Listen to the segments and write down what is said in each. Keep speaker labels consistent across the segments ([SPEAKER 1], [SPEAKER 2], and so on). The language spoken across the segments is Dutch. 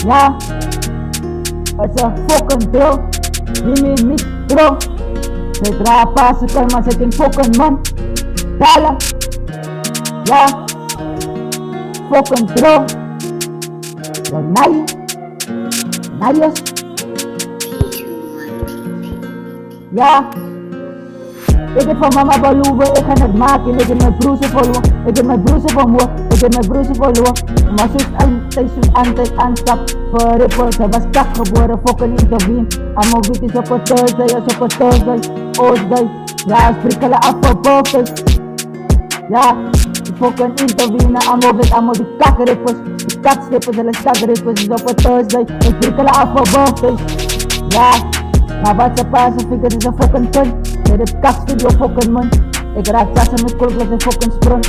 [SPEAKER 1] Ja, het is een fucking drill. Die me niet bro. Ze draai passen kan maar zit in fucking man. Dalen. Ja. Fucking drill. Yo, naaien. Naaiers. Ja. Ik heb van mama beloven, ik ga het maken. Ik heb mijn broers verloren. Ik heb mijn broers vermoord. Ik heb mijn broers verloren. Maar zoals altijd aanstap. Voor rippels, hij was kak geboren. Fokken in de wind. Allemaal wit is op een Thursday, is op een Thursday. Oostday. Ja, sprikkelen af voor boven. Ja, fokken in de wind. Allemaal wit, allemaal die kakrippers. Die kakstrippers en de kakrippers is op een Thursday. En sprikkelen af voor boven. Ja. Maar wat ze passen, figure is een fucking ton. Dit is kaststudio fucking man. Ik raak sassen met kolklas en fucking sprong.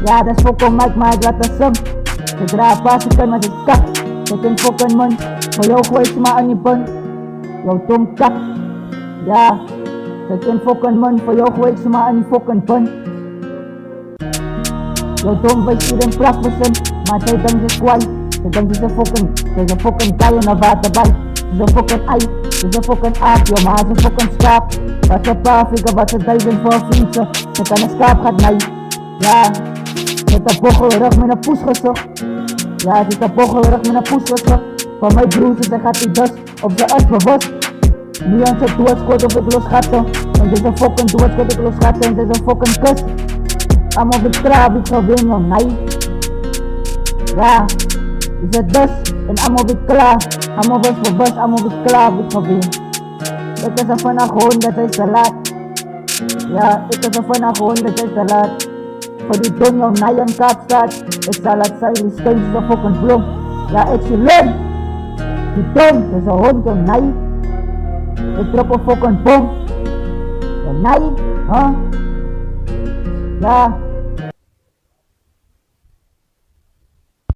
[SPEAKER 1] Ja, dat is fucking Mike, maar ik laat dat zang. Ik draai passen kan, maar het is kak. Ik ben fucking man. Voor jou gooi je maar aan die pan. Jouw dom kak. Ja, ik ben fucking man. Voor jou gooi je maar aan die fucking pan. Jouw dom wijs hier in plak verzin. Maar zij denkt is kwaai. Zij denkt is een fucking kei en een waterbij. Ze is een fucking ei. Ze is een fucking aap, joh, maar ze is een fucking schaap. Wat ze pa figure, wat ze duizend voor fietsen. Ze kan een schaap gaat mij. Ja, met een bochelrug met een poes gezocht. Ja, ze is een bochelrug met een poes gezocht. Van mijn broers, ze gaat die dus op zijn as bewust. Nu aan zijn doodskot of ik los gaten. En dit is een fucking doodskot, ik los gaten. En dit is een fucking kus. Allemaal op de straat, ik ga winnen, nee. Ja, is het dus. En allemaal weer klaar. Allemaal was voor bus, allemaal weer klaar, ik ga winnen. Ik is er vanaf gewoon, dat is te laat. Ja, ik is er vanaf gewoon, dat is te laat. Voor die don jouw naaien kaart staat. Ik zal het zijn, die steun is een fucking bloem. Ja, ik zie leuk. Die don, dat is een hond, jouw naai. Ik drop een fucking bom. Jouw naai, huh? Ja.